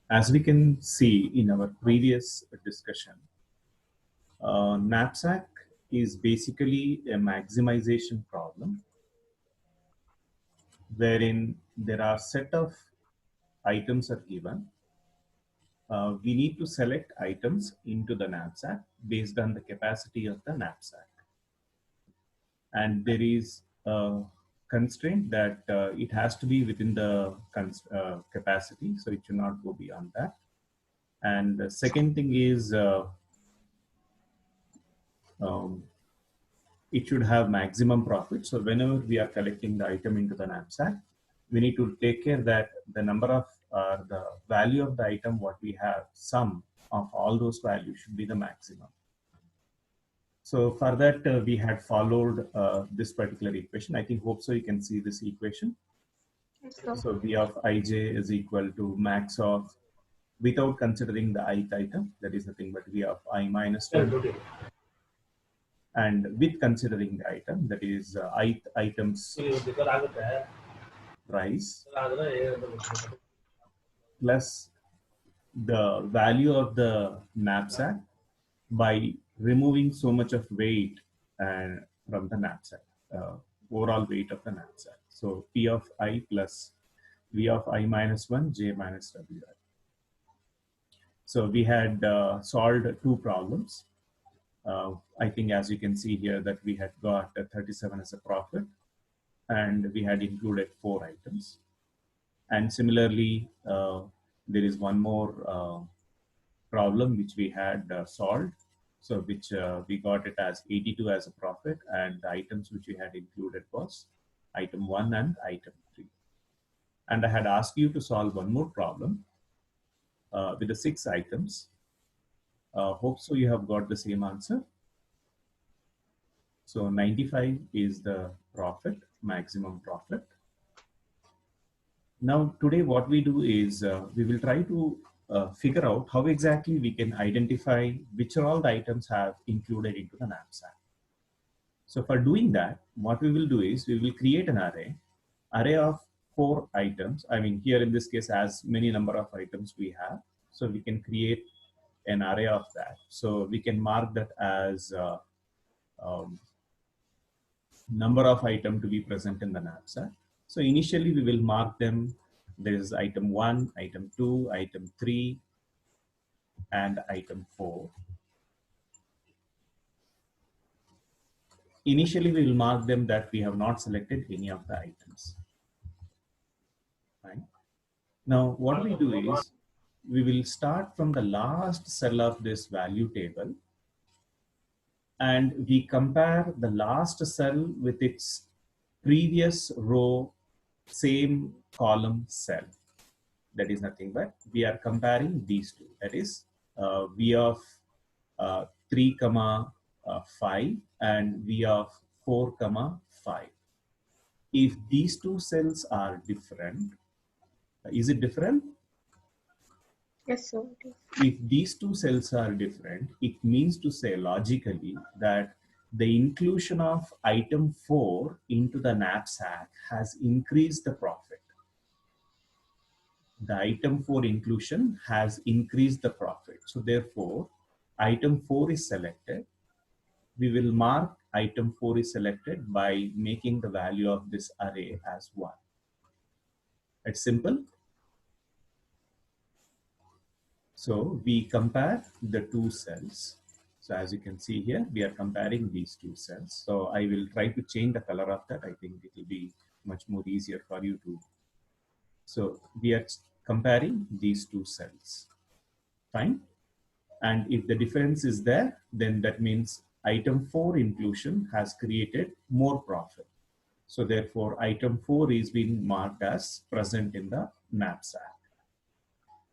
As we can see in our previous discussion, knapsack is basically a maximization problem wherein there are set of items are given. We need to select items into the knapsack based on the capacity of the knapsack. And there is a constraint that it has to be within the capacity, so it should not go beyond that. And the second thing is um, it should have maximum profit. So whenever we are collecting the item into the knapsack, we need to take care that the number of the value of the item what we have, sum of all those values should be the maximum. So for that, we had followed this particular equation. I think hope so you can see this equation. Yes, sir. So V of ij is equal to max of, without considering the ith item, that is nothing but V of I minus 1. And with considering the item, that is ith item's price plus the value of the knapsack by removing so much of weight from the knapsack, overall weight of the knapsack. So P of I plus V of I minus 1, J minus WI. So we had solved two problems. I think as you can see here that we had got 37 as a profit and we had included 4 items. And similarly, there is one more problem which we had solved. So which we got it as 82 as a profit, and the items which we had included was item 1 and item 3. And I had asked you to solve one more problem with the 6 items. Hope so you have got the same answer. So 95 is the profit, maximum profit. Now today what we do is we will try to figure out how exactly we can identify which are all the items have included into the knapsack. So for doing that, what we will do is we will create an array of 4 items. I mean, here in this case, as many number of items we have, so we can create an array of that. So we can mark that as number of item to be present in the knapsack. So initially we will mark them. There is item 1, item 2, item 3, and item 4. Initially we will mark them that we have not selected any of the items. Right? Now what we do is we will start from the last cell of this value table and we compare the last cell with its previous row, same column cell. That is nothing but we are comparing these two. That is V of 3 comma 5 and V of 4 comma 5. If these two cells are different, is it different? Yes, sir. If these two cells are different, it means to say logically that the inclusion of item 4 into the knapsack has increased the profit. The item 4 inclusion has increased the profit. So therefore, item 4 is selected. We will mark item 4 is selected by making the value of this array as 1. It's simple. So we compare the two cells. So as you can see here, we are comparing these two cells. So I will try to change the color of that. I think it will be much more easier for you to. So we are comparing these two cells. Fine. And if the difference is there, then that means item 4 inclusion has created more profit. So therefore, item 4 is being marked as present in the knapsack.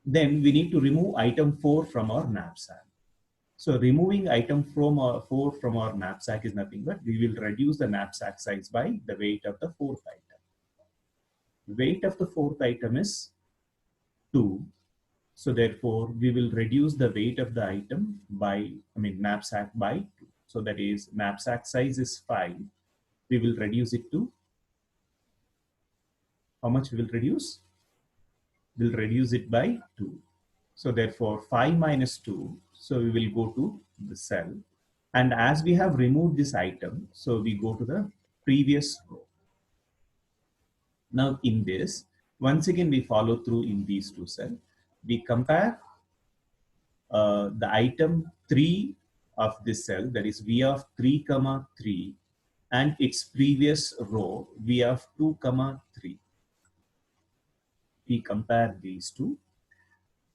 Then we need to remove item 4 from our knapsack. So removing item 4 from our knapsack is nothing but we will reduce the knapsack size by the weight of the 4th item. Weight of the 4th item is 2. So therefore, we will reduce the weight of the item by, knapsack by 2. So that is knapsack size is 5. We will reduce it to, how much we will reduce? We'll reduce it by 2. So therefore 5 minus 2, so we will go to the cell. And as we have removed this item, so we go to the previous row. Now in this, once again we follow through in these two cells. We compare the item 3 of this cell, that is V of 3 comma 3, and its previous row V of 2 comma 3. We compare these two.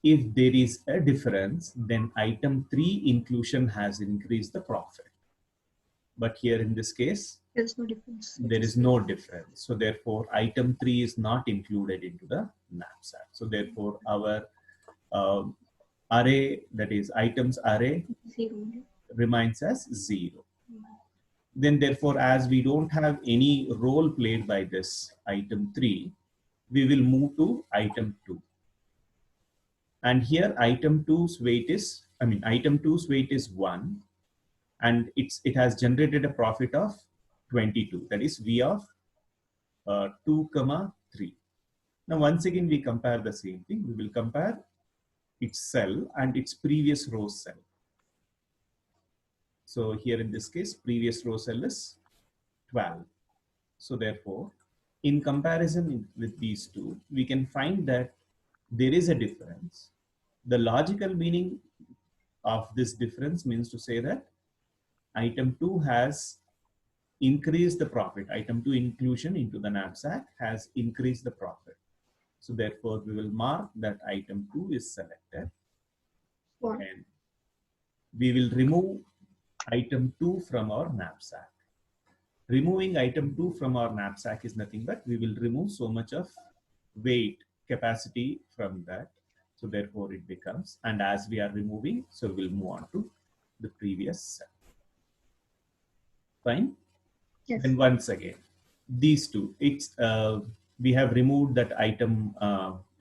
If there is a difference, then item 3 inclusion has increased the profit. But here in this case, There's no difference. there is no difference. So therefore, item 3 is not included into the knapsack. So therefore, our array, that is items array, 0. remains as 0. Then therefore, as we don't have any role played by this item 3, we will move to item 2. And here item 2's weight is, item 2's weight is 1, and it has generated a profit of 22. That is V of 2 comma 3. Now once again we compare the same thing. We will compare its cell and its previous row cell. So here in this case, previous row cell is 12. So therefore, in comparison with these two, we can find that there is a difference. The logical meaning of this difference means to say that item 2 has increased the profit. Item 2 inclusion into the knapsack has increased the profit. So therefore, we will mark that item 2 is selected. And we will remove item 2 from our knapsack. Removing item 2 from our knapsack is nothing but we will remove so much of weight capacity from that. So therefore it becomes, and as we are removing, so we'll move on to the previous cell. Fine. Yes. And once again, these two, we have removed that item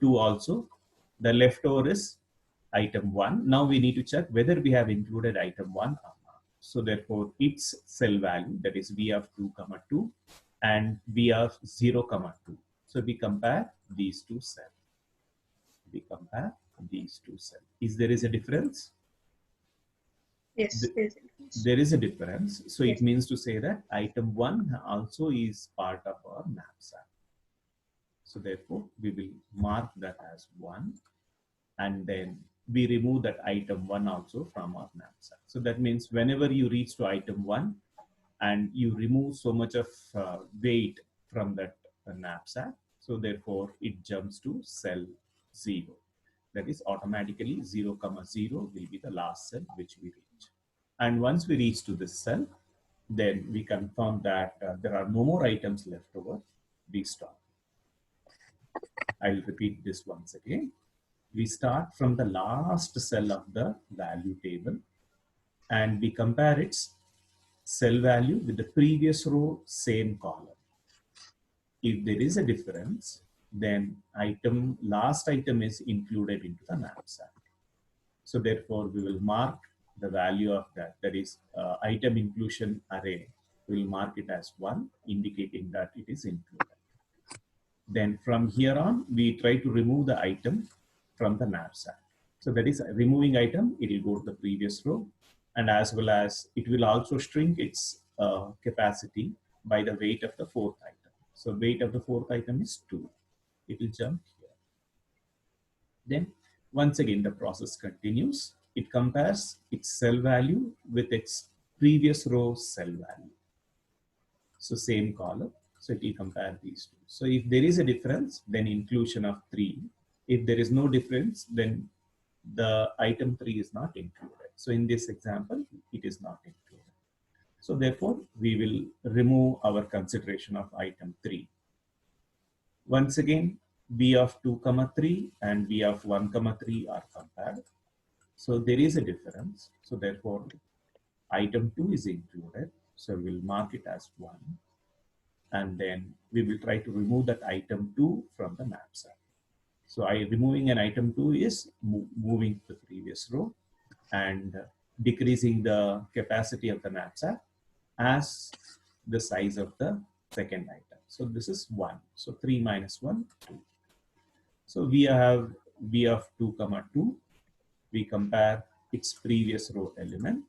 2 also. The leftover is item 1. Now we need to check whether we have included item 1 or not. So therefore its cell value, that is V of 2 comma 2 and V of 0 comma 2. So we compare these two cells. We compare these two cells. Is there a difference? Yes, there is a difference. There is a difference. So Yes. it means to say that item 1 also is part of our knapsack. So therefore, we will mark that as 1, and then we remove that item 1 also from our knapsack. So that means whenever you reach to item 1 and you remove so much of weight from that knapsack, so therefore it jumps to cell 0. That is automatically 0 comma 0 will be the last cell which we reach. And once we reach to this cell, then we confirm that there are no more items left over. We stop. I'll repeat this once again. We start from the last cell of the value table and we compare its cell value with the previous row, same column. If there is a difference, then last item is included into the knapsack. So therefore, we will mark the value of that is item inclusion array. We will mark it as 1, indicating that it is included. Then from here on, we try to remove the item from the knapsack. So that is removing item, it will go to the previous row, and as well as it will also shrink its capacity by the weight of the 4th item. So weight of the 4th item is 2. It will jump here. Then once again, the process continues. It compares its cell value with its previous row cell value. So same column. So it will compare these two. So if there is a difference, then inclusion of 3. If there is no difference, then the item 3 is not included. So in this example, it is not included. So therefore, we will remove our consideration of item 3. Once again, V of 2 comma 3 and V of 1 comma 3 are compared. So there is a difference. So therefore, item 2 is included. So we'll mark it as 1. And then we will try to remove that item 2 from the knapsack. So removing an item 2 is moving to the previous row and decreasing the capacity of the knapsack as the size of the second item. So this is 1. So 3 minus 1, 2. So we have V of 2 comma 2 we compare its previous row element.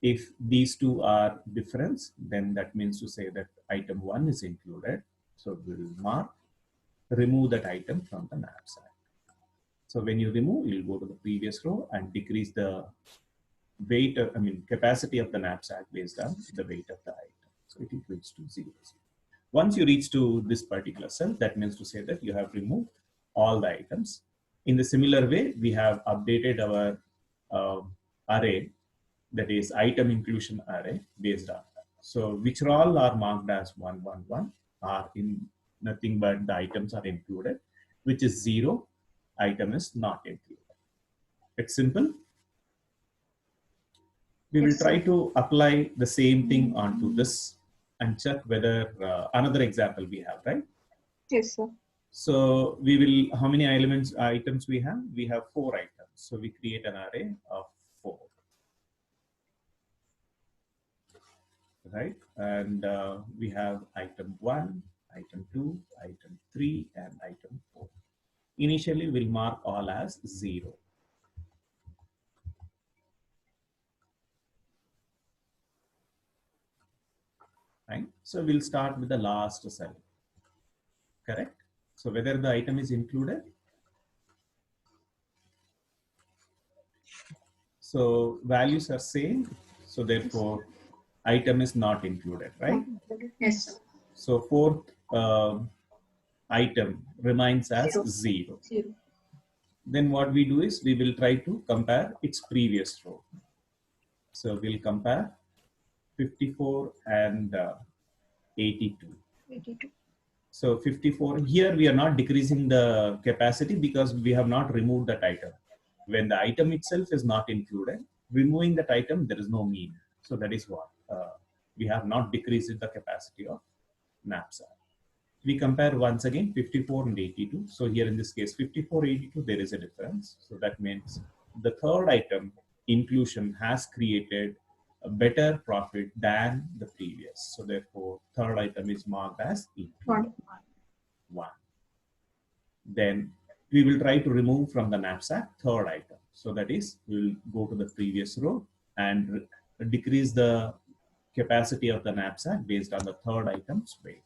If these two are different, then that means to say that item 1 is included. So we'll mark, remove that item from the knapsack. So when you remove, you'll go to the previous row and decrease the weight, capacity of the knapsack based on the weight of the item. So it equals to 0. Once you reach to this particular cell, that means to say that you have removed all the items. In the similar way, we have updated our array, that is item inclusion array based on that. So which all are marked as 1, 1, 1 are in nothing but the items are included, which is 0, item is not included. It's simple. We will try to apply the same thing onto this and check whether another example we have, right? Yes, sir. So we will, how many items we have? We have 4 items. So we create an array of 4. Right? And we have item 1, item 2, item 3, and item 4. Initially, we'll mark all as 0. Right? So we'll start with the last cell. Correct? So whether the item is included. So values are same. So therefore, item is not included, right? Yes, sir. So fourth item remains as 0. Then what we do is we will try to compare its previous row. So we'll compare 54 and 82. 82. So 54, here we are not decreasing the capacity because we have not removed that item. When the item itself is not included, removing that item, there is no need. So that is what we have not decreased the capacity of knapsack. We compare once again 54 and 82. So here in this case, 54, 82, there is a difference. So that means the third item inclusion has created a better profit than the previous. So therefore, third item is marked as included. 1. Then we will try to remove from the knapsack third item. So that is, we will go to the previous row and decrease the capacity of the knapsack based on the third item's weight.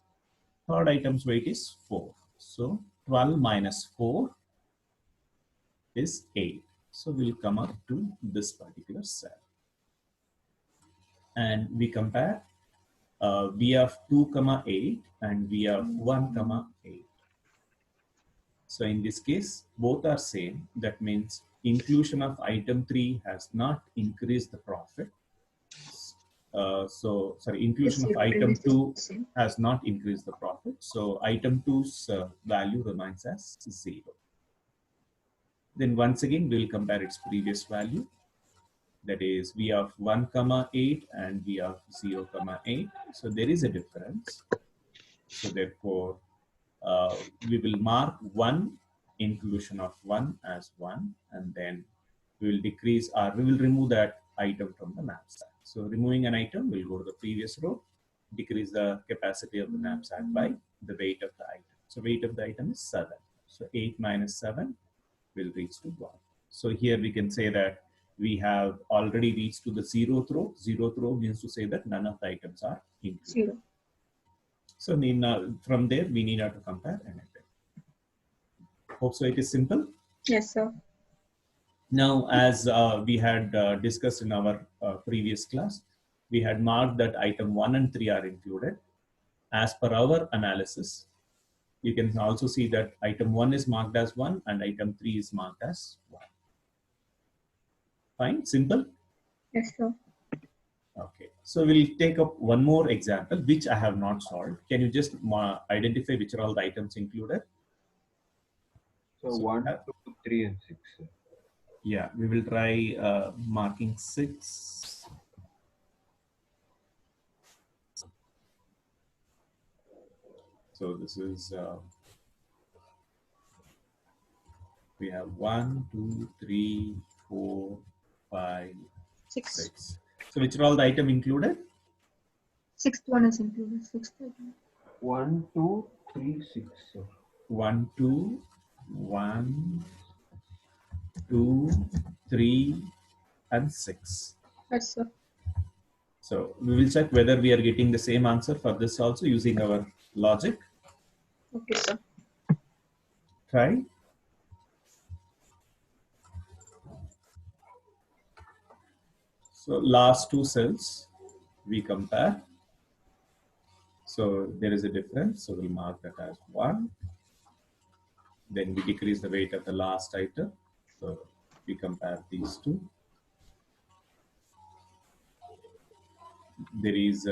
Third item's weight is 4. So 12 minus 4 is 8. So we'll come up to this particular cell. And we compare V of 2, 8 and V of 1, 8. So in this case, both are same. That means inclusion of item 3 has not increased the profit. Inclusion of item 2 has not increased the profit. So item 2's value remains as 0. Then once again, we'll compare its previous value. That is V of 1, 8 and V of 0, 8. So there is a difference. So therefore, we will mark 1 inclusion of 1 as 1, and then we will decrease or we will remove that item from the knapsack. So removing an item, we'll go to the previous row, decrease the capacity of the knapsack by the weight of the item. So weight of the item is 7. So 8 minus 7 will reach to 1. So here we can say that we have already reached to the 0th row. 0th row means to say that none of the items are included. 0. So from there, we need to compare anything. Hope so it is simple. Yes, sir. Now, as we had discussed in our previous class, we had marked that item 1 and 3 are included. As per our analysis, you can also see that item 1 is marked as 1 and item 3 is marked as 1. Fine, simple? Yes, sir. Okay, so we'll take up one more example, which I have not solved. Can you just identify which are all the items included? So 1, 2, 3, and 6. Yeah, we will try marking 6. So this is, we have 1, 2, 3, 4, 5, 6. So which are all the item included? 6th one is included. 6th item. 1, 2, 3, 6. 1, 2, 1, 2, 3, and 6. Yes, sir. So we will check whether we are getting the same answer for this also using our logic. Okay, sir. Try. So last two cells we compare. So there is a difference. So we'll mark that as 1. Then we decrease the weight of the last item. So we compare these two. There is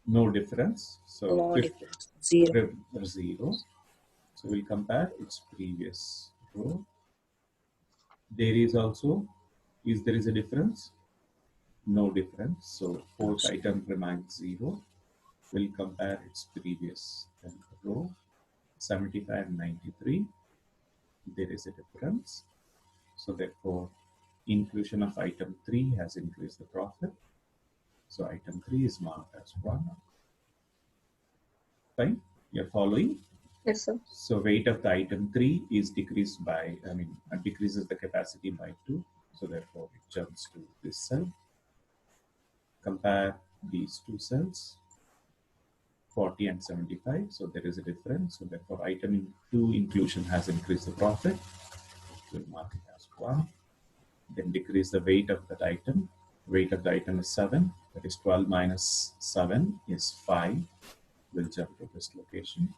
no difference. So No difference. Zero. 0. So we'll compare its previous row. There is also, there is a difference? No difference. So fourth item remains 0. We'll compare its previous row, 75 and 93. There is a difference. So therefore, inclusion of item 3 has increased the profit. So item 3 is marked as 1. Fine? You're following? Yes, sir. So weight of the item 3 is decreased by, decreases the capacity by 2. So therefore, it jumps to this cell. Compare these two cells, 40 and 75. So there is a difference. So therefore, item 2 inclusion has increased the profit. We'll mark it as 1. Then decrease the weight of that item. Weight of the item is 7. That is 12 minus 7 is 5. We'll jump to this location.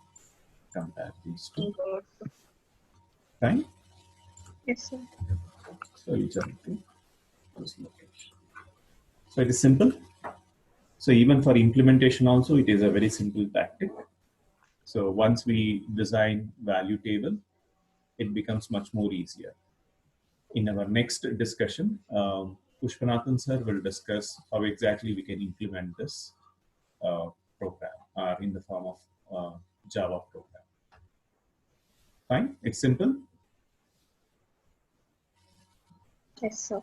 Compare these two. Fine? Yes, sir. So you jump to this location. So it is simple. So even for implementation also, it is a very simple tactic. So once we design value table, it becomes much more easier. In our next discussion, Pushpanathan sir will discuss how exactly we can implement this program in the form of Java program. Fine, it's simple. Yes, sir.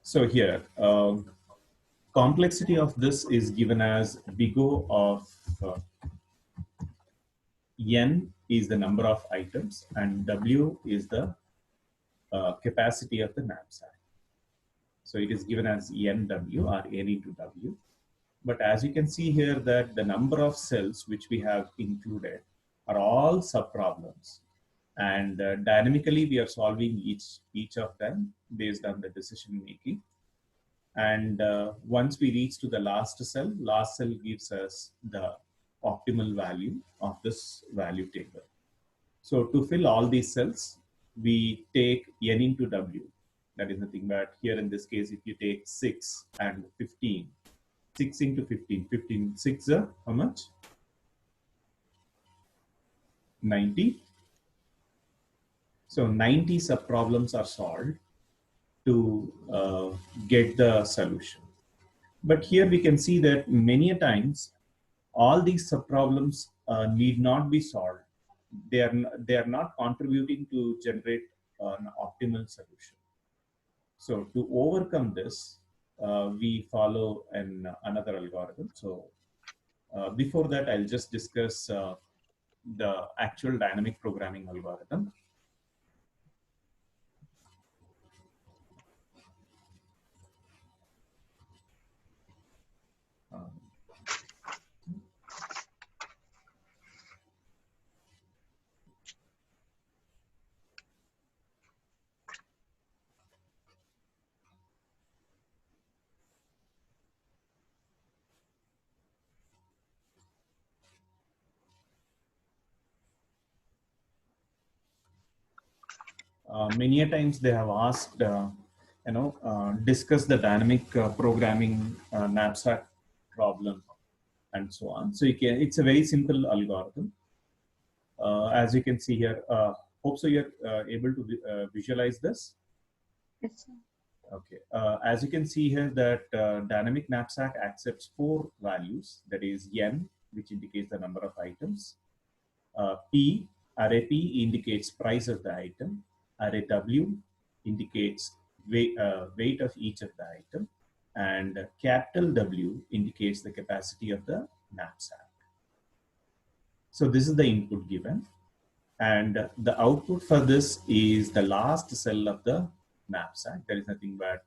So here, complexity of this is given as big O of N is the number of items and W is the capacity of the knapsack. So it is given as NW or N into W. But as you can see here that the number of cells which we have included are all subproblems. And dynamically we are solving each of them based on the decision making. And once we reach to the last cell gives us the optimal value of this value table. So to fill all these cells, we take N into W. That is nothing but here in this case, if you take 6 and 15, 6 into 15, 15, 6 are how much? 90. So 90 subproblems are solved to get the solution. But here we can see that many a times, all these subproblems need not be solved. They are not contributing to generate an optimal solution. So to overcome this, we follow another algorithm. So before that, I'll just discuss the actual dynamic programming algorithm. Many a times they have asked, discuss the dynamic programming knapsack problem and so on. So it's a very simple algorithm. As you can see here, hope so you're able to visualize this. Yes, sir. Okay. As you can see here that dynamic knapsack accepts 4 values, that is N, which indicates the number of items. P, array P indicates price of the item. Array W indicates weight of each of the item. And capital W indicates the capacity of the knapsack. So this is the input given. And the output for this is the last cell of the knapsack. There is nothing but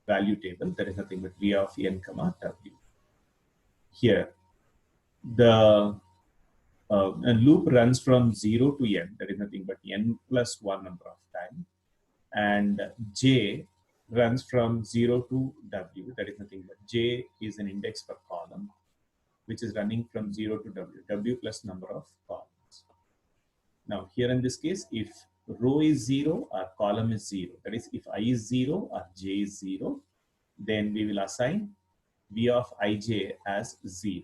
value table. There is nothing but V of n comma W. Here, the a loop runs from 0 to n. There is nothing but n plus 1 number of time. And j runs from 0 to w. There is nothing but j is an index per column, which is running from 0 to w plus number of columns. Now here in this case, if row is 0 or column is 0, that is if I is 0 or j is 0, then we will assign v of ij as 0.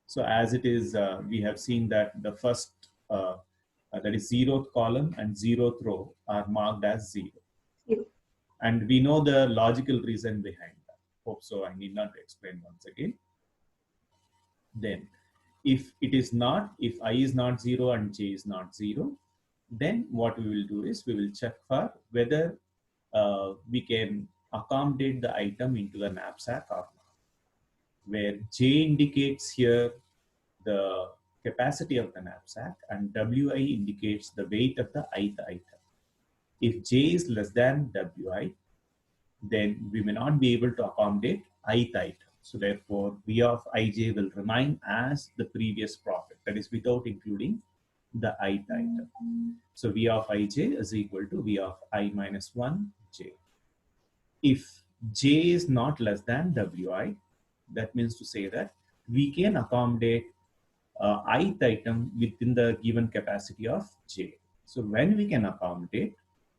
So as it is, we have seen that the first, that is 0th column and 0th row are marked as 0. Zero. And we know the logical reason behind that. Hope so I need not explain once again. Then if it is not, if I is not 0 and j is not 0, then what we will do is we will check for whether we can accommodate the item into the knapsack or not, where j indicates here the capacity of the knapsack and wi indicates the weight of the ith item. If j is less than wi, then we may not be able to accommodate ith item. So therefore, v of ij will remain as the previous profit, that is without including the ith item. So v of ij is equal to v of I minus 1 j. If j is not less than wi, that means to say that we can accommodate ith item within the given capacity of j. So when we can accommodate,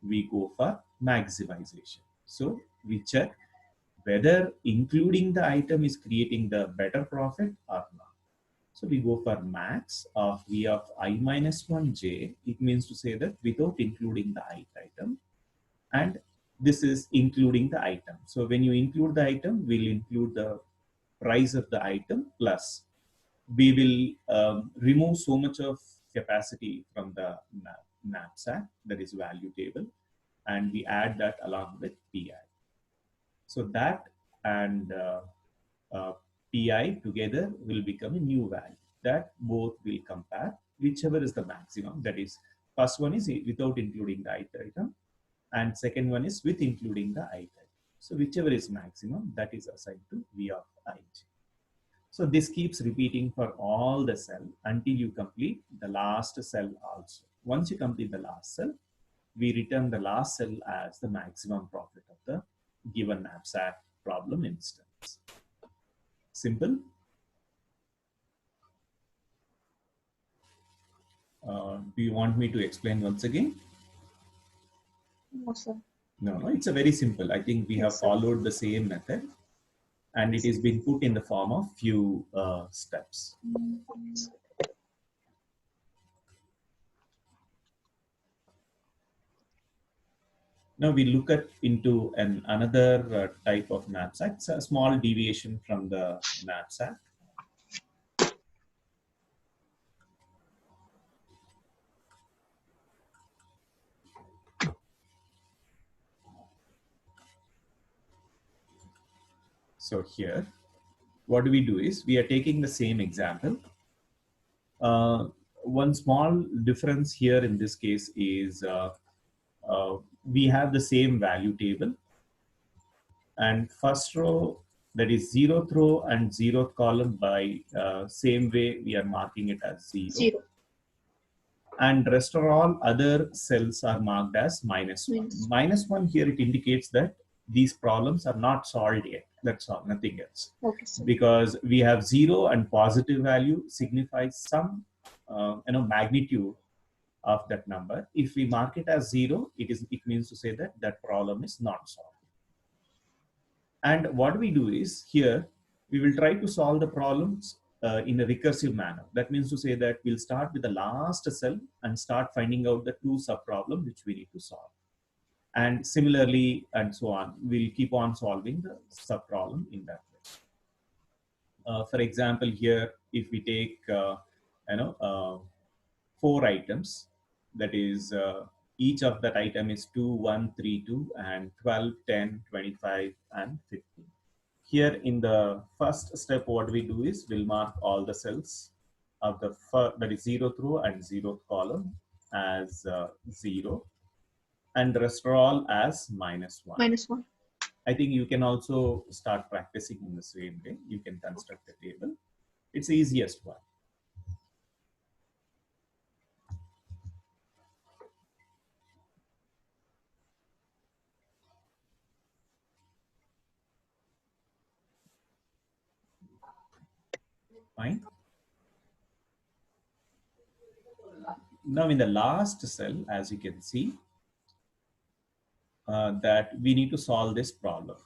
we go for maximization. So we check whether including the item is creating the better profit or not. So we go for max of v of I minus 1 j. It means to say that without including the ith item, and this is including the item. So when you include the item, we'll include the price of the item plus we will remove so much of capacity from the knapsack, that is value table, and we add that along with pi. So that and pi together will become a new value that both will compare whichever is the maximum. That is, first one is without including the ith item, and second one is with including the ith item. So whichever is maximum, that is assigned to v of ij. So this keeps repeating for all the cell until you complete the last cell also. Once you complete the last cell, we return the last cell as the maximum profit of the given knapsack problem instance. Simple. Do you want me to explain once again? No, sir. No, it's a very simple. I think we have followed the same method, and it is been put in the form of few steps. Now we look at into another type of knapsack. It's a small deviation from the knapsack. So here, what do we do is we are taking the same example. One small difference here in this case is we have the same value table, and first row, that is 0th row and 0th column, by same way we are marking it as 0. And rest of all other cells are marked as -1. -1 here, it indicates that these problems are not solved yet. That's all, nothing else. Okay, sir. Because we have 0 and positive value signifies some magnitude of that number. If we mark it as 0, it means to say that that problem is not solved. And what we do is here, we will try to solve the problems in a recursive manner. That means to say that we'll start with the last cell and start finding out the 2 subproblems which we need to solve. And similarly, and so on, we'll keep on solving the subproblem in that way. For example, here, if we take 4 items, that is each of that item is 2, 1, 3, 2, and 12, 10, 25, and 15. Here in the first step, what we do is we'll mark all the cells of the that is 0th row and 0th column as 0, and the rest are all as -1. -1. I think you can also start practicing in the same way. You can construct a table. It's the easiest one. Fine. Now in the last cell, as you can see, that we need to solve this problem.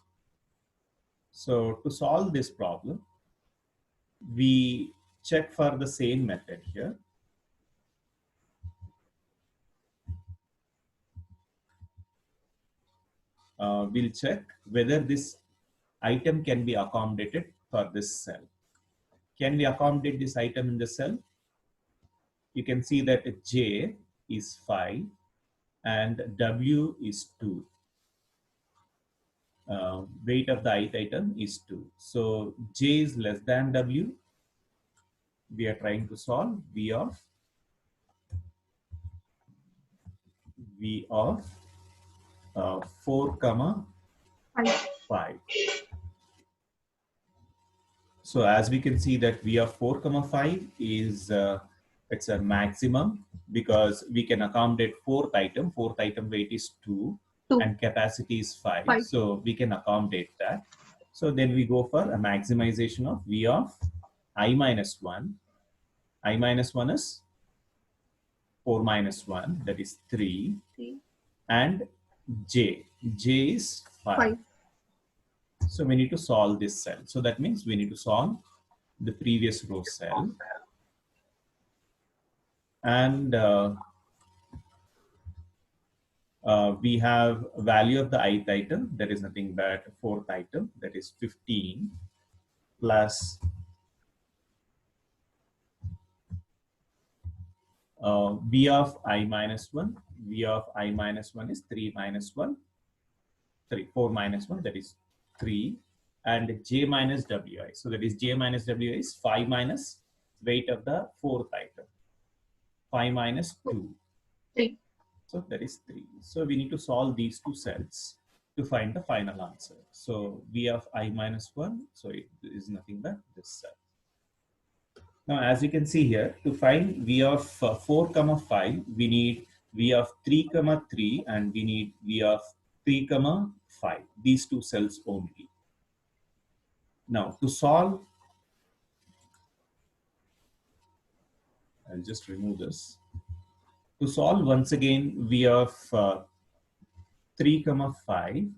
So to solve this problem, we check for the same method here. We'll check whether this item can be accommodated for this cell. Can we accommodate this item in the cell? You can see that J is 5 and W is 2. Weight of the ith item is 2. So J is less than W. We are trying to solve V of 4, 5. So as we can see that V of 4, 5 is it's a maximum because we can accommodate fourth item. Fourth item weight is 2 and capacity is 5. So we can accommodate that. So then we go for a maximization of V of I minus 1. I minus 1 is 4 minus 1, that is 3. And J is 5. So we need to solve this cell. So that means we need to solve the previous row cell. And we have value of the ith item, that is nothing but fourth item, that is 15 plus V of I minus 1. V of I minus 1 is 3 minus 1, 4 minus 1, that is 3, and J minus Wi. So that is J minus Wi is 5 minus weight of the fourth item. 5 minus 2. 3. So that is 3. So we need to solve these two cells to find the final answer. So V of I minus 1, so it is nothing but this cell. Now as you can see here, to find V of 4, 5, we need V of 3, 3, and we need V of 3, 5. These two cells only. Now to solve, I'll just remove this. To solve once again V of 3, 5.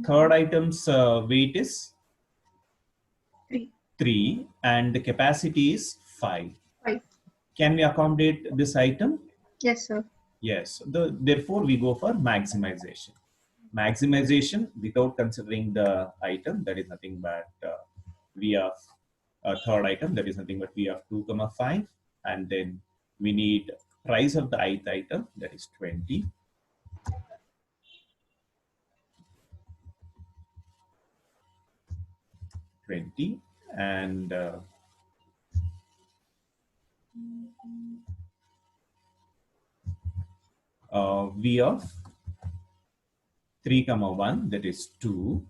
Third item's weight is 3 and the capacity is 5. Can we accommodate this item? Yes, sir. Yes. Therefore, we go for maximization. Maximization without considering the item, that is nothing but V of third item, that is nothing but V of 2, 5. And then we need price of the ith item, that is 20. And V of 3, 1, that is 2,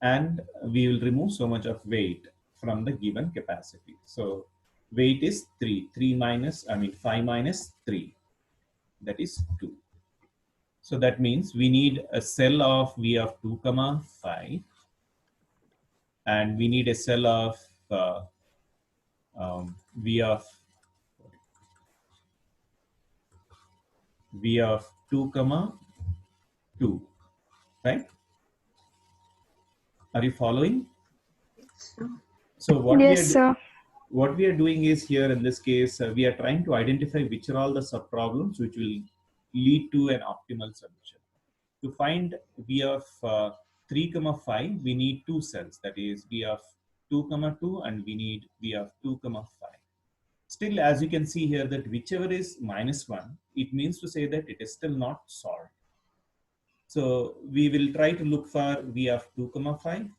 and we will remove so much of weight from the given capacity. So weight is 3, 5 minus 3, that is 2. So that means we need a cell of V of 2, 5, and we need a cell of V of 2, 2, right? Are you following? So what what we are doing is here in this case, we are trying to identify which are all the subproblems which will lead to an optimal solution. To find V of 3, 5, we need two cells, that is V of 2, 2, and we need V of 2, 5. Still, as you can see here, that whichever is -1, it means to say that it is still not solved. So we will try to look for V of 2, 5,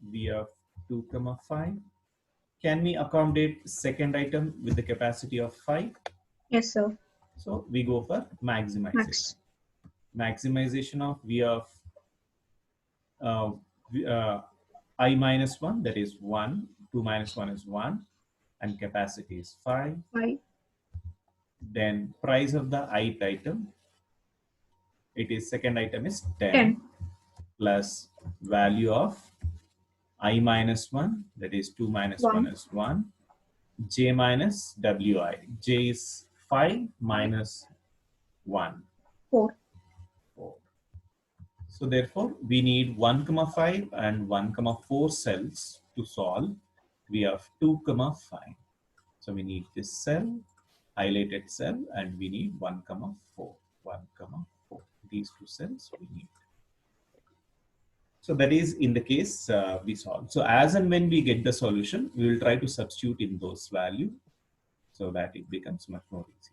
V of 2 comma 5. Can we accommodate second item with the capacity of 5? Yes, sir. So we go for maximization. Max. Maximization of V of I minus 1, that is 1. 2 minus 1 is 1. And capacity is 5. 5. Then price of the ith item, it is second item is 10, 10. plus value of I minus 1, that is 2 minus 1 is 1. J minus Wi. J is 5 minus 1. 4. 4. So therefore, we need 1 comma 5 and 1 comma 4 cells to solve. We have 2 comma 5. So we need this cell, highlighted cell, and we need 1 comma 4. 1 comma 4. These two cells we need. So that is in the case we solve. So as and when we get the solution, we will try to substitute in those values so that it becomes much more easy.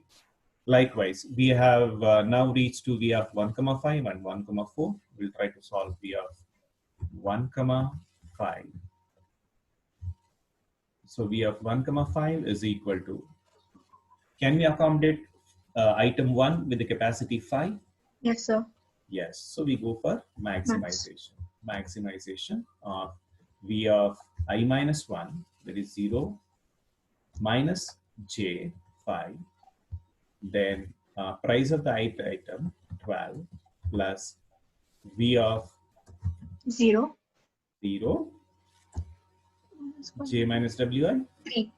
Likewise, we have now reached to V of 1 comma 5 and 1 comma 4. We'll try to solve V of 1 comma 5. So V of 1 comma 5 is equal to, can we accommodate item 1 with the capacity 5? Yes, sir. Yes. So we go for maximization. Maximization of V of I minus 1, that is 0, minus J 5. Then price of the ith item 12 plus V of 0. 0, J minus Wi 3.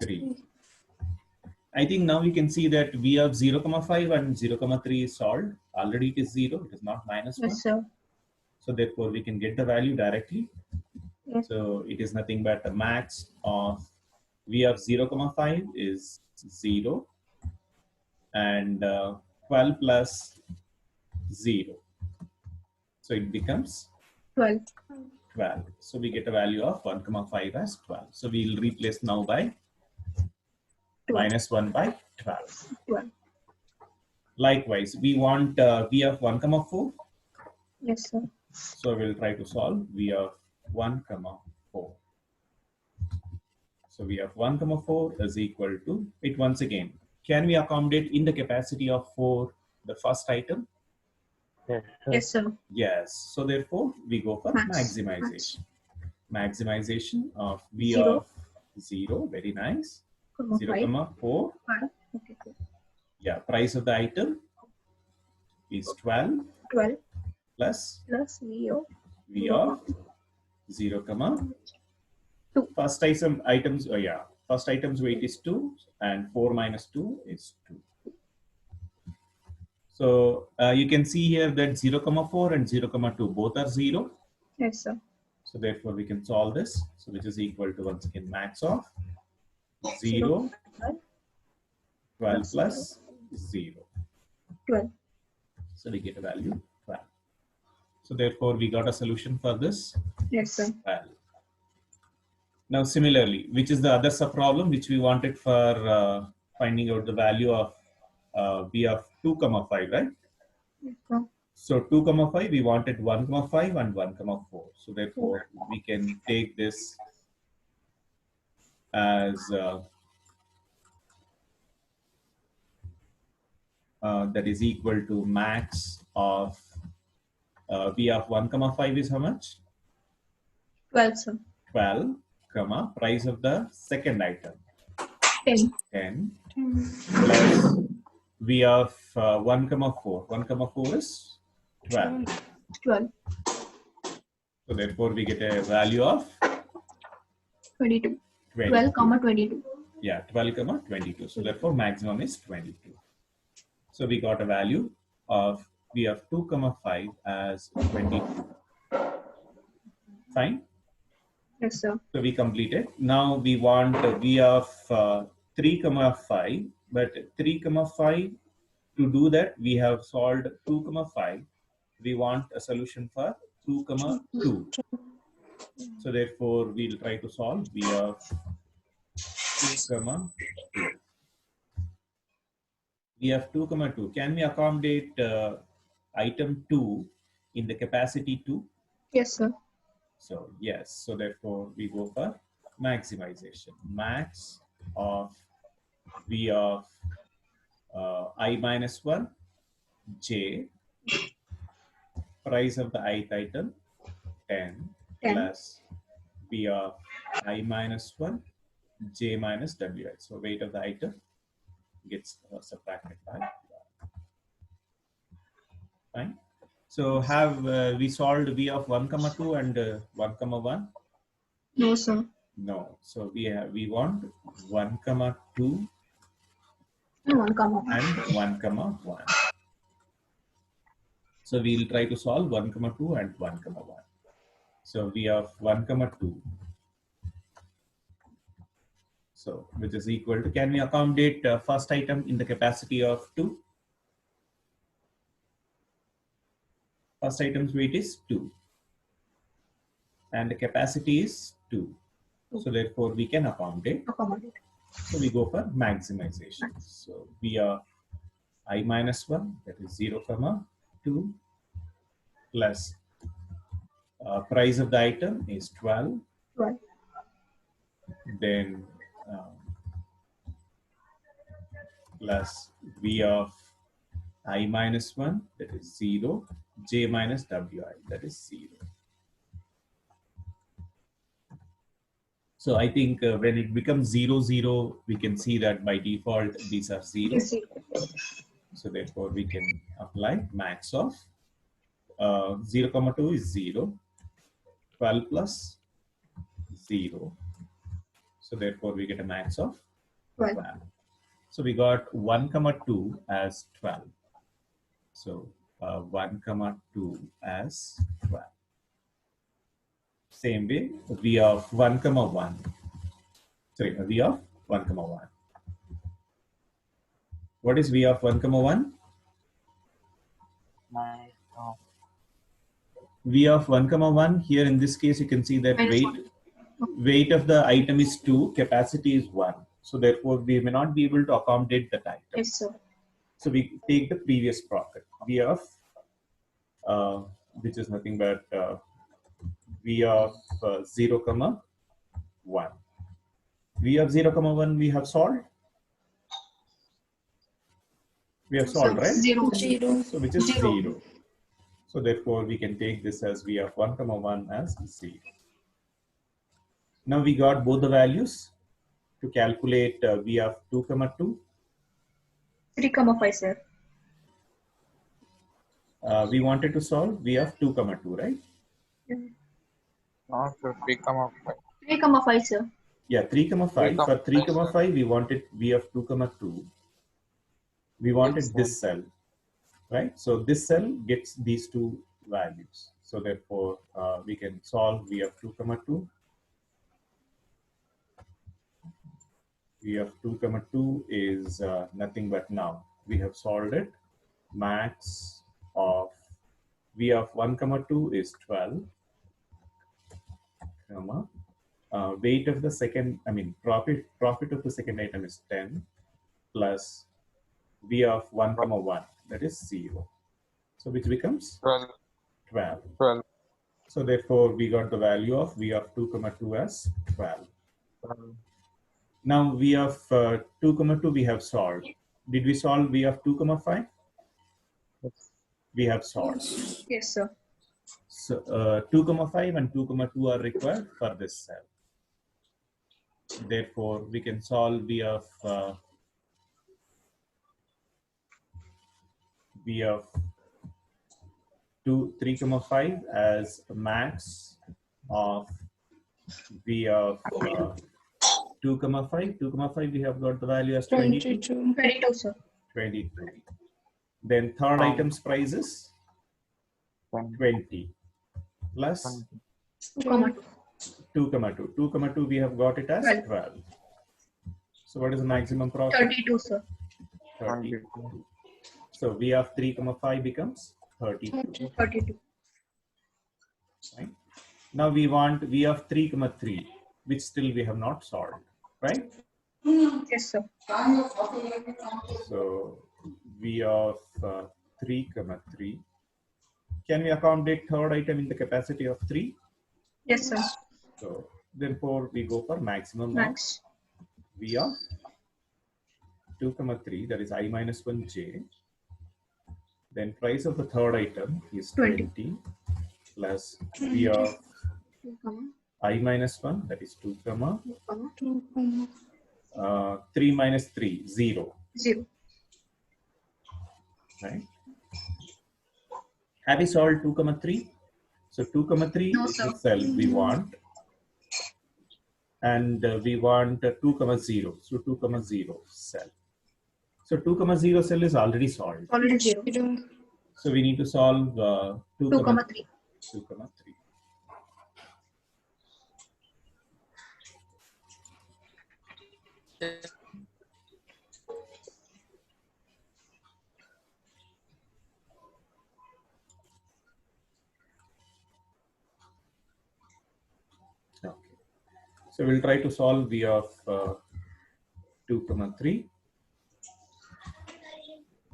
3. I think now we can see that V of 0 comma 5 and 0 comma 3 is solved. Already it is 0, it is not minus 1. Yes, sir. So therefore we can get the value directly. Yes. So it is nothing but the max of V of 0 comma 5 is 0 and 12 plus 0. So it becomes 12. 12. So we get a value of 1 comma 5 as 12. So we will replace now by 12. minus 1 by 12. 12. Likewise, we want V of 1 comma 4. Yes, sir. So we'll try to solve V of 1 comma 4. So V of 1 comma 4 is equal to it once again. Can we accommodate in the capacity of 4 the first item? Yes, sir. Yes. So therefore we go for Max. maximization. Maximization of V 0. of 0. Very nice. Comma 0 5. comma 4. 5. Okay, good. Yeah. Price of the item is 12 12 plus plus V of 0 comma 2. First items, first item's weight is 2 and 4 minus 2 is 2. So you can see here that 0 comma 4 and 0 comma 2 both are 0. Yes, sir. So therefore we can solve this. So which is equal to once again max of 0, 12 plus 0. 12. So we get a value 12. So therefore we got a solution for this. Yes, sir. 12. Now similarly, which is the other subproblem which we wanted for finding out the value of V of 2 comma 5, right? Yes, sir. So 2 comma 5, we wanted 1 comma 5 and 1 comma 4. So therefore we can take this as that is equal to max of V of 1 comma 5 is how much? 12, sir. 12 comma price of the second item 10. 10 plus V of 1 comma 4. 1 comma 4 is 12. 12. So therefore we get a value of 22. 22. 12, comma 22. Yeah, 12 comma 22. So therefore maximum is 22. So we got a value of V of 2 comma 5 as 22. Fine. Yes, sir. So we completed. Now we want a V of 3 comma 5, but 3 comma 5, to do that we have solved 2 comma 5. We want a solution for 2 comma 2. So therefore we'll try to solve V of 2 comma 2. We have 2 comma 2. Can we accommodate item 2 in the capacity 2? Yes, sir. So yes, so therefore we go for maximization. Max of V of I minus 1 J, price of the ith item 10 10. plus V of I minus 1 J minus WI. So weight of the item gets subtracted by fine. So have we solved V of 1 comma 2 and 1 comma 1? No, sir. No. So we want 1 comma 2 No, 1 comma 1. and 1 comma 1. So we'll try to solve 1 comma 2 and 1 comma 1. So V of 1 comma 2. So which is equal to, can we accommodate first item in the capacity of 2? First item's weight is 2 and the capacity is 2. So therefore we can accommodate. Accommodate. So we go for maximization. So V of I minus 1, that is 0 comma 2 plus price of the item is 12. 12. Then plus V of I minus 1, that is 0, J minus WI, that is 0. So I think when it becomes 0, 0, we can see that by default these are 0. Yes, sir. So therefore we can apply max of 0 comma 2 is 0, 12 plus 0. So therefore we get a max of 12. 12. So we got 1 comma 2 as 12. So 1 comma 2 as 12. Same way, V of 1 comma 1. Sorry, V of 1 comma 1. What is V of 1 comma 1? V of 1 comma 1, here in this case you can see that Minus weight of the item is 2, capacity is 1. So therefore we may not be able to accommodate that item. Yes, sir. So we take the previous profit, V of which is nothing but V of 0 comma 1. V of 0 comma 1 we have solved. We have solved, right? 0. 0. So which is 0. 0. So therefore we can take this as V of 1 comma 1 as 0. Now we got both the values to calculate V of 2 comma 2. 3 comma 5, sir. We wanted to solve V of 2 comma 2, right? No, sir. 3 comma 5. 3 comma 5, sir. Yeah, 3 comma 5. For 3 comma 5, we wanted V of 2 comma 2. We wanted this cell, right? So this cell gets these two values. So therefore, we can solve V of 2 comma 2. V of 2 comma 2 is nothing but now we have solved it. Max of V of 1 comma 2 is 12. Comma. Weight of the second, profit of the second item is 10 plus V of 1 comma 1, that is 0. So which becomes 12. 12. 12. So therefore we got the value of V of 2 comma 2 as 12. Now V of 2 comma 2 we have solved. Did we solve V of 2 comma 5? We have solved. Yes, sir. So 2 comma 5 and 2 comma 2 are required for this cell. Therefore we can solve V of 3 comma 5 as max of V of 2 comma 5. 2 comma 5 we have got the value as 22. 22, sir. 22. Then third item's price is 20 plus 2 comma 2. 2 comma 2. 2 comma 2 we have got it as 12. So what is the maximum profit? 32, sir. 32. So V of 3 comma 5 becomes 32. 32. Right? Now we want V of 3 comma 3, which still we have not solved, right? Yes, sir. So V of 3 comma 3. Can we accommodate third item in the capacity of 3? Yes, sir. So therefore we go for maximum Max. of V of 2, 3, that is I minus 1 j. Then price of the third item is 20. 20 plus V of 2, comma, I minus 1, that is 2, 2, comma, 3 minus 3, 0. 0. Right? Have we solved 2, 3? So 2, 3 No, is sir. the cell we want. And we want 2, 0. So 2, 0 cell. So 2, 0 cell is already solved. Already 0. So we need to solve 2, 2, comma, 3. 2, 3. Okay. So we'll try to solve V of 2, 3.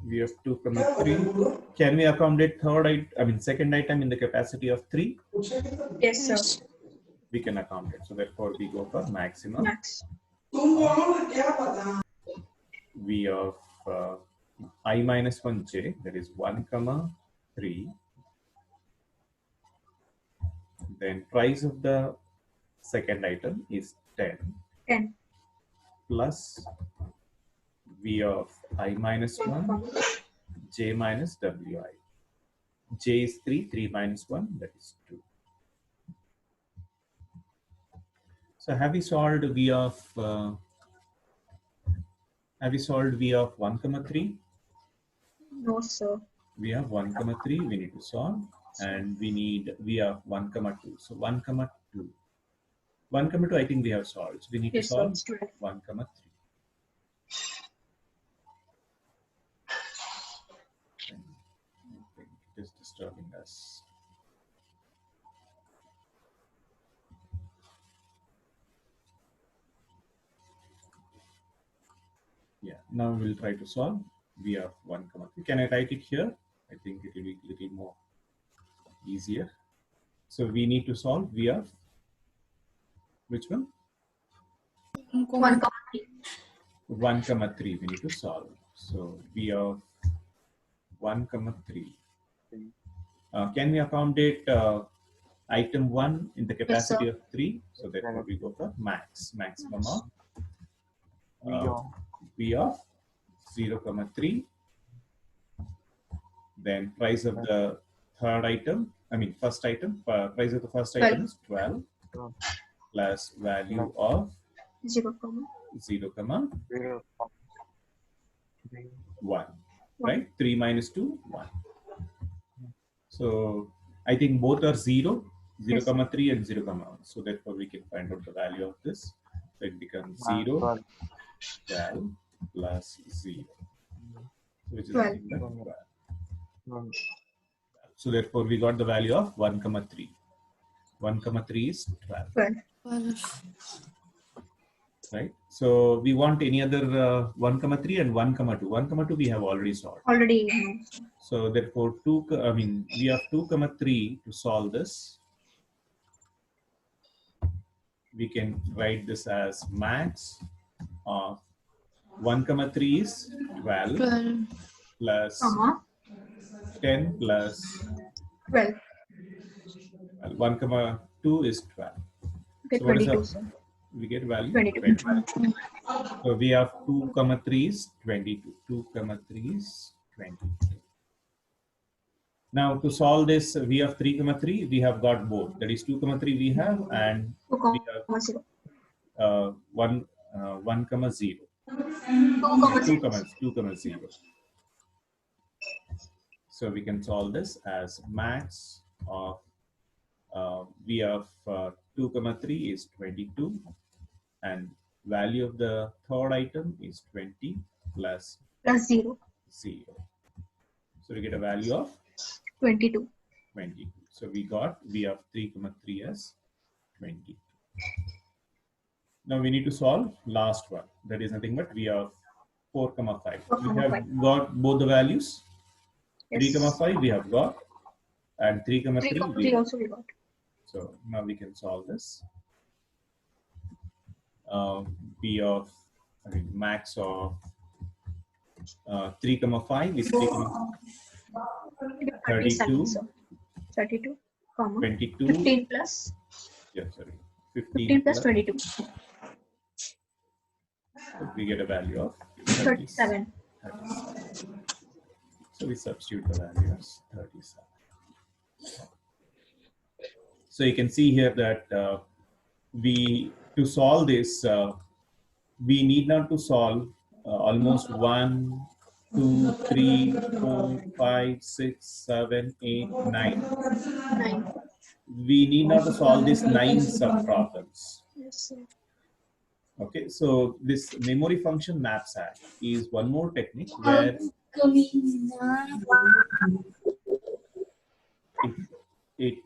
V of 2, 3. Can we accommodate second item in the capacity of 3? Yes, sir. We can accommodate. So therefore we go for maximum Max. V of I minus 1 j, that is 1, 3. Then price of the second item is 10 10. plus V of I minus 1 j minus wi. J is 3, 3 minus 1, that is 2. So have we solved V of 1, 3? No, sir. We have 1, 3 we need to solve, and we need V of 1, 2. So 1, 2. 1, 2 I think we have solved. So we need to Yes, sir. solve It's 12. 1, 3. I think it is disturbing us. Yeah, now we'll try to solve V of 1, 3. Can I write it here? I think it will be a little more easier. So we need to solve V of which one? 1, comma, 3. 1, 3 we need to solve. So V of 1, 3. Can we accommodate item 1 in the capacity of 3? So therefore we go for maximum of V of 0, 3. Then price of the third item, first item, price of the first item is 12 plus value of 0, comma, 0, 1, right? 3 minus 2, 1. So I think both are 0, 0, Yes. 3 and 0, 1. So therefore we can find out the value of this. So it becomes 0, 12 plus 0, which is 12. nothing but 12. So therefore we got the value of 1, 3. 1, 3 is 12. 12. Right? So we want any other 1, 3 and 1, 2. 1, 2 we have already solved. Already. No, sir. So therefore we have 2, 3 to solve this. We can write this as max of 1, 3 is 12 plus Comma, 10 plus 12. 1, 2 is 12. Okay, So what is 22, up? sir. We get value 22. So we have 2, 3 is 22. 2, 3 is 22. Now to solve this, we have 3, 3. We have got both. That is 2, 3 we have, and 2, we have comma, 0. 1, 0. 2, comma, 0. 0. So we can solve this as max of V of 2, 3 is 22, and value of the third item is 20 plus Plus 0. 0. So we get a value of 22. 22. So we got V of 3, 3 as 20. Now we need to solve last one. That is nothing but V of 4, 5. 4, We have 5. got both the values. Yes. 3, 5 we have got, and 3, 3 3, we comma, 3 got. also we got. So now we can solve this. B of, I mean, max of 3, 5 is 3, 32, 32, comma 22, 15 plus yeah, sorry, 15 plus 22, so we get a value of 37. 37. So we substitute the value as 37. So you can see here that to solve this, we need not to solve almost 1, 2, 3, 4, 5, 6, 7, 8, 9. 9. We need not to solve these 9 subproblems. Yes, sir. Okay, so this memory function knapsack is one more technique where it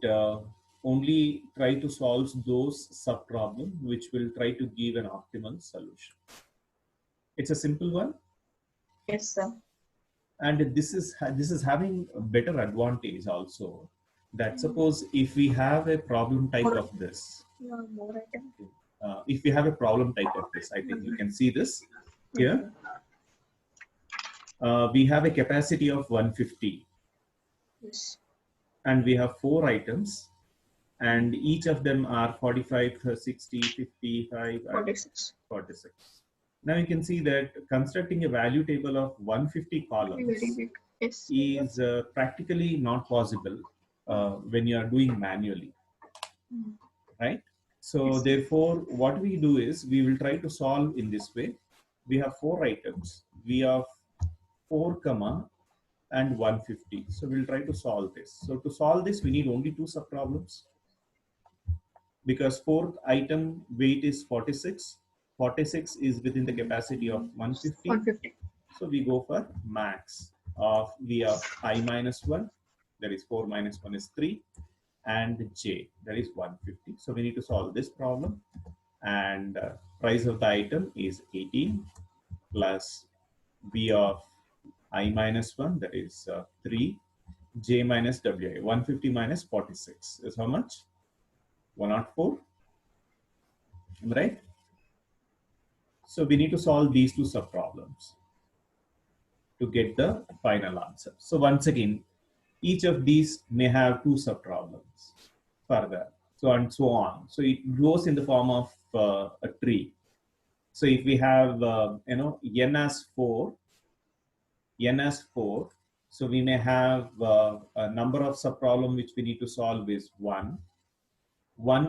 only try to solve those subproblems which will try to give an optimal solution. It's a simple one, Yes, sir. and this is having a better advantage also. That suppose if we have a problem type of this, Yeah, more item. if we have a problem type of this, I think you can see this here. We have a capacity of 150. Yes. And we have 4 items, and each of them are 45, 60, 55, 46. 46. Now you can see that constructing a value table of 150 columns Very big. Yes. is practically not possible when you are doing manually, right? So Yes. therefore, what we do is we will try to solve in this way. We have 4 items. We have 4, and 150. So we'll try to solve this. So to solve this, we need only 2 subproblems, because 4th item weight is 46. 46 is within the capacity of 150. 150. So we go for max of V of I minus 1, that is 4 minus 1 is 3, and J, that is 150. So we need to solve this problem, and price of the item is 18 plus V of I minus 1, that is 3, J minus WI. 150 minus 46 is how much? 104. Am I right? So we need to solve these 2 subproblems to get the final answer. So once again, each of these may have 2 subproblems further, so and so on. So it grows in the form of a tree. So if we have n as 4, so we may have a number of subproblem which we need to solve is 1.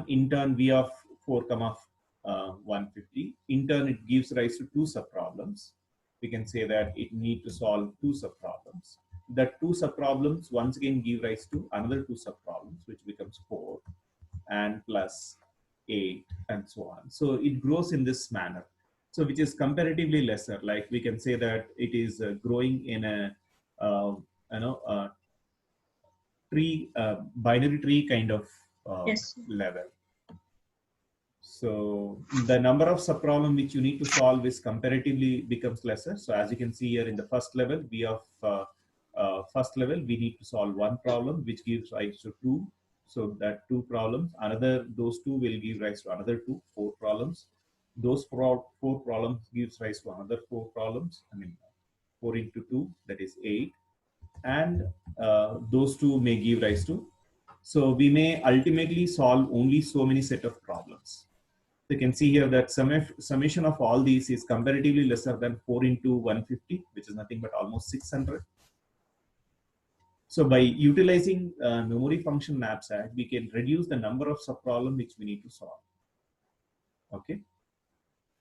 In turn V of 4, 150. In turn, it gives rise to 2 subproblems. We can say that it need to solve 2 subproblems. The 2 subproblems once again give rise to another 2 subproblems, which becomes 4 and plus 8 and so on. So it grows in this manner. So which is comparatively lesser. Like we can say that it is growing in a tree, binary tree kind of Yes. level. So the number of subproblem which you need to solve is comparatively becomes lesser. So as you can see here in the first level, we need to solve 1 problem which gives rise to 2. So that 2 problems, those 2 will give rise to another 2, 4 problems. Those 4 problems gives rise to another 4 problems. I mean 4 into 2, that is 8. And those 2 may give rise to. So we may ultimately solve only so many set of problems. You can see here that summation of all these is comparatively lesser than 4 into 150, which is nothing but almost 600. So by utilizing memory function knapsack, we can reduce the number of subproblems which we need to solve. Okay.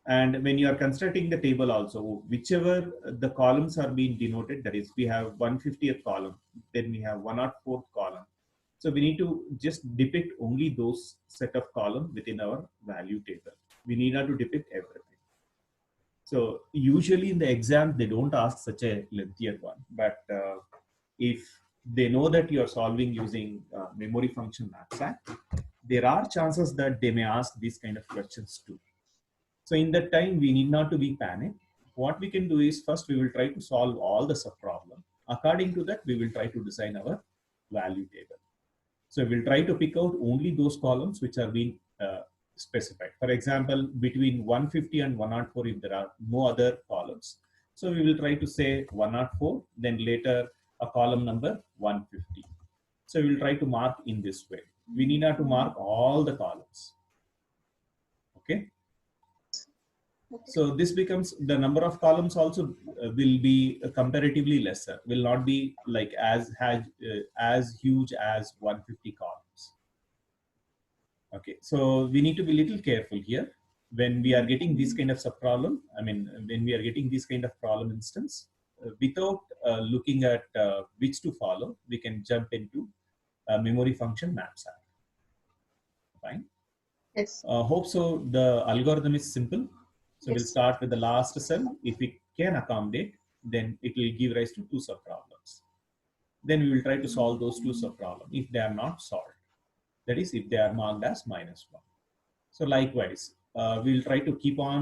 And when you are constructing the table also, whichever the columns are being denoted, that is, we have 150th column, then we have 104th column. So we need to just depict only those set of columns within our value table. We need not to depict everything. So usually in the exam, they don't ask such a lengthier one. But if they know that you are solving using memory function knapsack, there are chances that they may ask these kind of questions too. So in that time, we need not to be panicked. What we can do is first we will try to solve all the subproblems. According to that, we will try to design our value table. So we'll try to pick out only those columns which are being specified. For example, between 150 and 104, if there are no other columns. So we will try to say 104, then later a column number 150. So we will try to mark in this way. We need not to mark all the columns. Okay. So this becomes the number of columns also will be comparatively lesser, will not be like as huge as 150 columns. Okay, so we need to be a little careful here when we are getting this kind of subproblem. I mean, when we are getting this kind of problem instance, without looking at which to follow, we can jump into memory function knapsack. Fine. Yes. Hope so. The algorithm is simple. So Yes. we'll start with the last cell. If it can accommodate, then it will give rise to two subproblems. Then we will try to solve those two subproblems if they are not solved. That is, if they are marked as -1. So likewise, we will try to keep on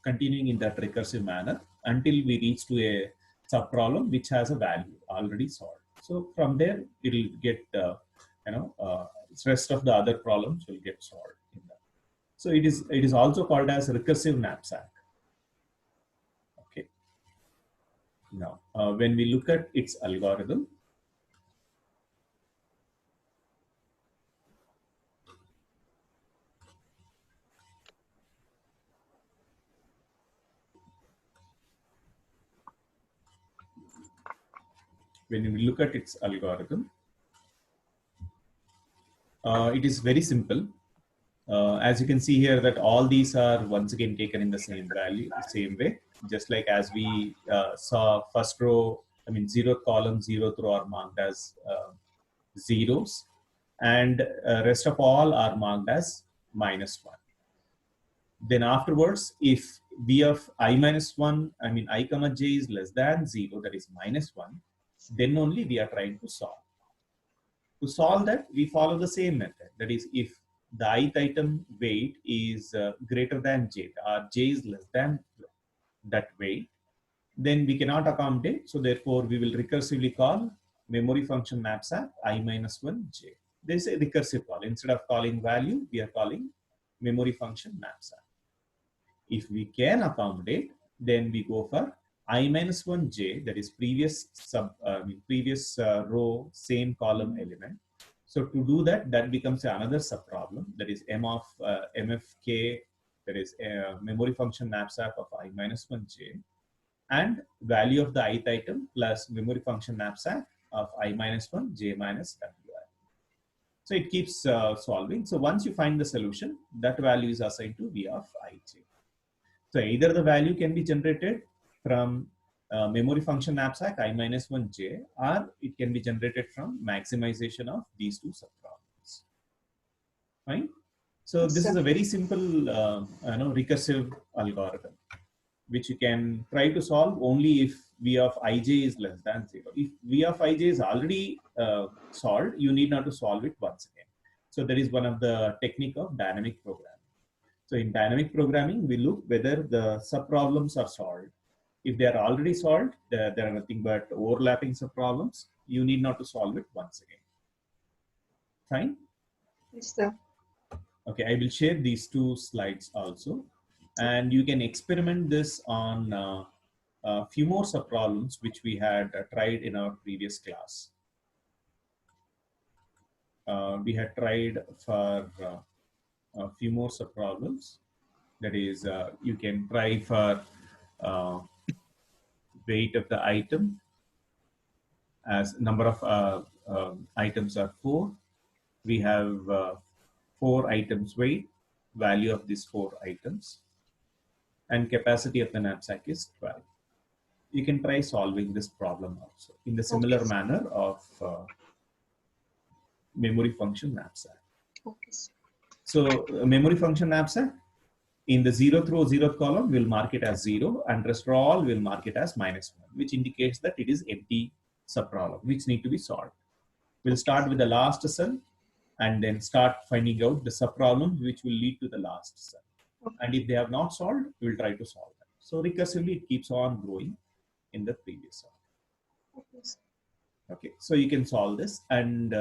continuing in that recursive manner until we reach to a subproblem which has a value already solved. So from there, it will get, rest of the other problems will get solved. So it is also called as recursive knapsack. Okay. Now, when we look at its algorithm, it is very simple. As you can see here that all these are once again taken in the same value, the same way, just like as we saw first row, I mean, 0th column, 0th row are marked as zeros, and rest of all are marked as -1. Then afterwards, if b of I minus 1, I mean I comma j is less than 0, that is -1, then only we are trying to solve. To solve that, we follow the same method. That is, if the ith item weight is greater than j, or j is less than that weight, then we cannot accommodate. So therefore, we will recursively call memory function knapsack I minus 1 j. This is a recursive call. Instead of calling value, we are calling memory function knapsack. If we can accommodate, then we go for I minus 1 j, that is previous row, same column element. So to do that, that becomes another subproblem. That is m of mfk, that is memory function knapsack of I minus 1 j, and value of the ith item plus memory function knapsack of I minus 1 j minus wi. So it keeps solving. So once you find the solution, that value is assigned to v of ij. So either the value can be generated from memory function knapsack I minus 1 j, or it can be generated from maximization of these two subproblems. Fine. So this is a very simple, recursive algorithm, which you can try to solve only if v of ij is less than 0. If v of ij is already solved, you need not to solve it once again. So that is one of the technique of dynamic programming. So in dynamic programming, we look whether the subproblems are solved. If they are already solved, there are nothing but overlapping subproblems. You need not to solve it once again. Fine? Yes, sir. Okay, I will share these two slides also. And you can experiment this on a few more subproblems which we had tried in our previous class. We had tried for a few more subproblems. That is, you can try for weight of the item, as number of items are 4. We have 4 items weight, value of these 4 items, and capacity of the knapsack is 12. You can try solving this problem also in the similar manner of memory function knapsack. Okay. So memory function knapsack, in the 0th row, 0th column, we'll mark it as 0, and rest of all will mark it as -1, which indicates that it is empty subproblem, which need to be solved. We'll start with the last cell and then start finding out the subproblems which will lead to the last cell. And if they have not solved, we'll try to solve them. So recursively, it keeps on growing in the previous cell. Okay, so you can solve this, and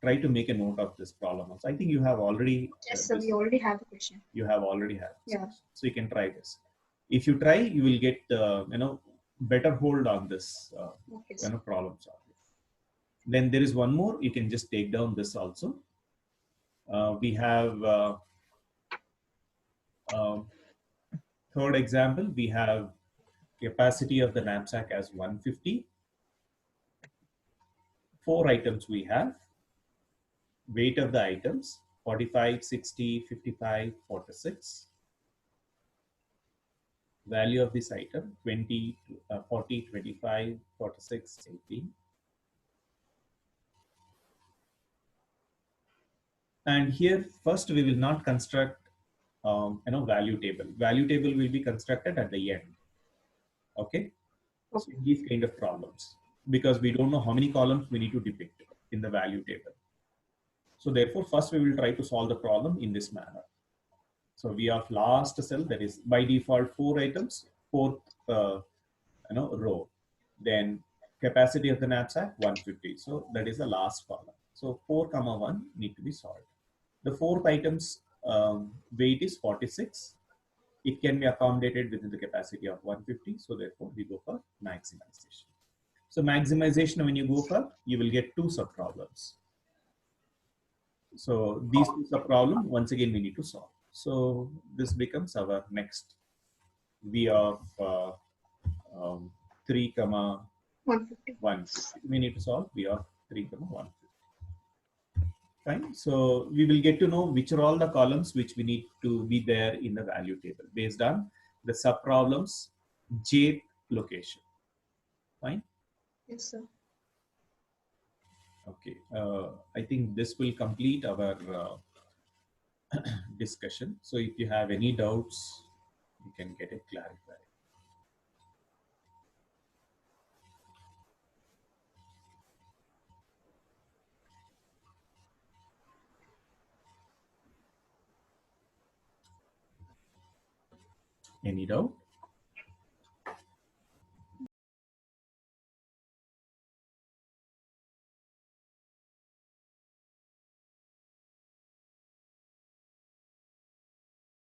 try to make a note of this problem also. I think you have already Yes, sir. We already have the question. you have already had this. Yeah. So you can try this. If you try, you will get better hold on this Okay, sir. problem solving. Then there is one more. You can just take down this also. We have third example. We have capacity of the knapsack as 150. 4 items we have. Weight of the items 45, 60, 55, 46. Value of this item 20, 40, 25, 46, 18. And here first we will not construct value table. Value table will be constructed at the end. Okay. So these kind of problems, because we don't know how many columns we need to depict in the value table. So therefore, first we will try to solve the problem in this manner. So we have last cell, that is by default 4 items, 4th row. Then capacity of the knapsack 150. So that is the last column. So 4, 1 need to be solved. The 4th item's weight is 46. It can be accommodated within the capacity of 150. So therefore, we go for maximization. So maximization, when you go for, you will get 2 subproblems. So these 2 subproblems, once again, we need to solve. So this becomes our next V of 3, 150. 150. We need to solve V of 3, 150. Fine. So we will get to know which are all the columns which we need to be there in the value table based on the subproblems jth location. Fine. Yes, sir. Okay. I think this will complete our discussion. So if you have any doubts, you can get it clarified. Any doubt?